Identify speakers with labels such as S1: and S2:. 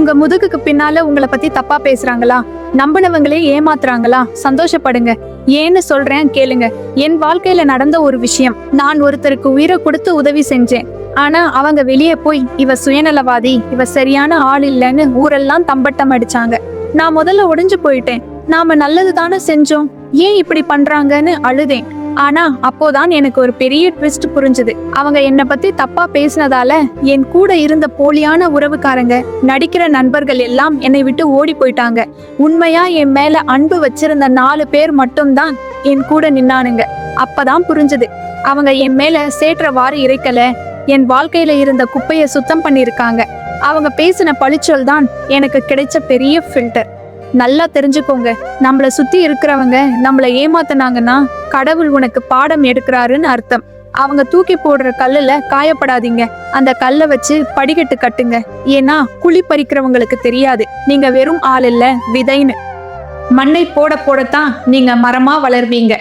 S1: உங்க முதுகுக்கு பின்னால உங்களை பத்தி தப்பா பேசுறாங்களா, நம்பினவங்களே ஏமாத்துறாங்களா, சந்தோஷப்படுங்க. ஏன்னு சொல்றேன் கேளுங்க. என் வாழ்க்கையில நடந்த ஒரு விஷயம். நான் ஒருத்தருக்கு உயிரை கொடுத்து உதவி செஞ்சேன். ஆனா அவங்க வெளியே போய் இவ சுயநலவாதி, இவ சரியான ஆள் இல்லைன்னு ஊரெல்லாம் தம்பட்டம் அடிச்சாங்க. நான் முதல்ல உடைஞ்சு போயிட்டேன். நாம நல்லது தானே செஞ்சோம், ஏன் இப்படி பண்றாங்கன்னு அழுதேன். ஆனா அப்போதான் எனக்கு ஒரு பெரிய ட்விஸ்ட் புரிஞ்சுது. அவங்க என்னை பத்தி தப்பா பேசினதால என் கூட இருந்த போலியான உறவுக்காரங்க, நடிக்கிற நண்பர்கள் எல்லாம் என்னை விட்டு ஓடி போயிட்டாங்க. உண்மையா என் மேல அன்பு வச்சிருந்த 4 பேர் மட்டும்தான் என் கூட நின்னானுங்க. அப்பதான் புரிஞ்சுது, அவங்க என் மேல சேற்றவாறு இறைக்கல, என் வாழ்க்கையில இருந்த குப்பைய சுத்தம் பண்ணிருக்காங்க. அவங்க பேசின பழிச்சொல் தான் எனக்கு கிடைச்ச பெரிய ஃபில்டர். நல்லா தெரிஞ்சுக்கோங்க, நம்மள சுத்தி இருக்கிறவங்க நம்மள ஏமாத்தினாங்கன்னா கடவுள் உனக்கு பாடம் எடுக்கிறாருன்னு அர்த்தம். அவங்க தூக்கி போடுற கல்லுல காயப்படாதீங்க. அந்த கல்லை வச்சு படிக்கட்டு கட்டுங்க. ஏன்னா குழி பறிக்கிறவங்களுக்கு தெரியாது நீங்க வெறும் ஆள் இல்ல, விதைன்னு. மண்ணை போட போடத்தான் நீங்க மரமா வளர்வீங்க.